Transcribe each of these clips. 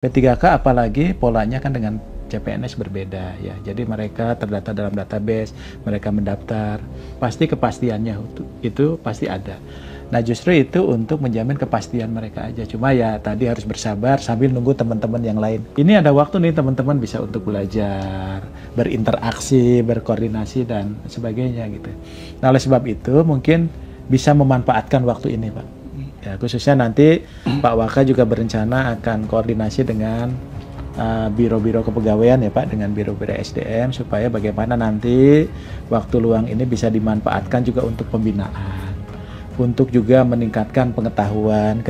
P3K apalagi polanya kan dengan CPNS berbeda ya. Jadi mereka terdata dalam database, mereka mendaftar, pasti kepastiannya itu pasti ada. Nah justru itu untuk menjamin kepastian mereka aja. Cuma ya tadi harus bersabar sambil nunggu teman-teman yang lain. Ini ada waktu nih teman-teman bisa untuk belajar, berinteraksi, berkoordinasi dan sebagainya gitu. Nah oleh sebab itu mungkin bisa memanfaatkan waktu ini Pak. Ya, khususnya nanti Pak Waka juga berencana akan koordinasi dengan biro-biro kepegawaian ya Pak, dengan biro-biro SDM supaya bagaimana nanti waktu luang ini bisa dimanfaatkan juga untuk pembinaan, untuk juga meningkatkan pengetahuan.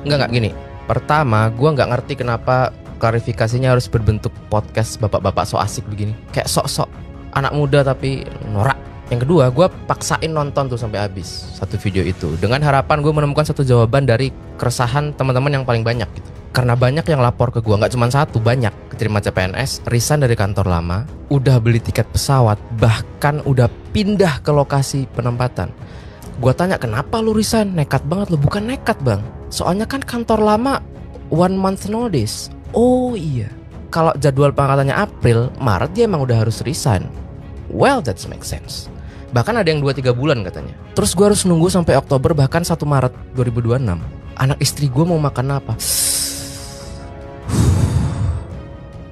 Enggak gini. Pertama, gua nggak ngerti kenapa klarifikasinya harus berbentuk podcast bapak-bapak so asik begini. Kayak sok-sok anak muda tapi norak. Yang kedua, gue paksain nonton tuh sampai habis satu video itu dengan harapan gue menemukan satu jawaban dari keresahan teman-teman yang paling banyak gitu. Karena banyak yang lapor ke gue, nggak cuma satu, banyak keterima CPNS, resign dari kantor lama, udah beli tiket pesawat, bahkan udah pindah ke lokasi penempatan. Gue tanya, kenapa lu resign? Nekat banget lu. Bukan nekat bang, soalnya kan kantor lama 1 month notice. Oh iya, kalau jadwal pengangkatannya April, Maret dia emang udah harus resign. Well, that makes sense. Bahkan ada yang 2-3 bulan katanya. Terus gue harus nunggu sampai Oktober, bahkan 1 Maret 2026. Anak istri gue mau makan apa?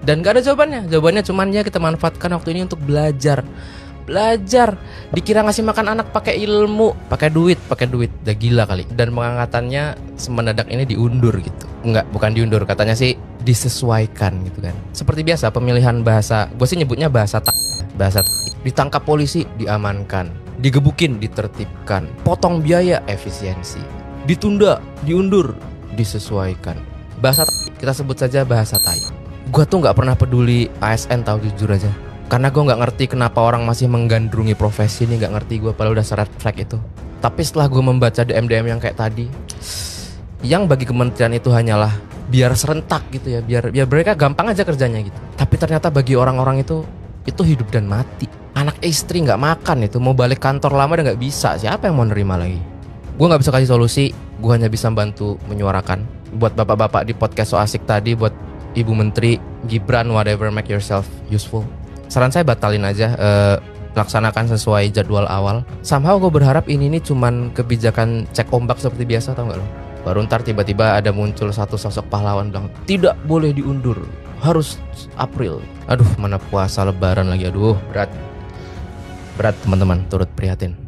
Dan gak ada jawabannya. Jawabannya cuman ya kita manfaatkan waktu ini untuk belajar. Belajar. Dikira ngasih makan anak pakai ilmu, pakai duit. Udah gila kali. Dan pengangkatannya semendadak ini diundur gitu. Enggak, bukan diundur. Katanya sih disesuaikan gitu kan. Seperti biasa pemilihan bahasa, gue sih nyebutnya bahasa ditangkap polisi, diamankan, digebukin, ditertibkan, potong biaya, efisiensi, ditunda, diundur, disesuaikan. Bahasa kita sebut saja bahasa tai. Gue tuh nggak pernah peduli ASN, tahu jujur aja, karena gue nggak ngerti kenapa orang masih menggandrungi profesi ini, nggak ngerti gue, padahal udah red flag itu. Tapi setelah gue membaca DM yang kayak tadi, yang bagi kementerian itu hanyalah biar serentak gitu ya, biar mereka gampang aja kerjanya gitu. Tapi ternyata bagi orang-orang itu hidup dan mati. Anak istri nggak makan itu, mau balik kantor lama udah nggak bisa. Siapa yang mau nerima lagi? Gue nggak bisa kasih solusi, gue hanya bisa bantu menyuarakan. Buat bapak-bapak di podcast so asik tadi, buat Ibu Menteri, Gibran, whatever, make yourself useful. Saran saya batalin aja, laksanakan sesuai jadwal awal. Somehow gue berharap ini nih cuman kebijakan cek ombak seperti biasa, tau nggak lo? Baru ntar tiba-tiba ada muncul satu sosok pahlawan bilang tidak boleh diundur, harus April. Aduh, mana puasa lebaran lagi, aduh berat teman-teman, turut prihatin.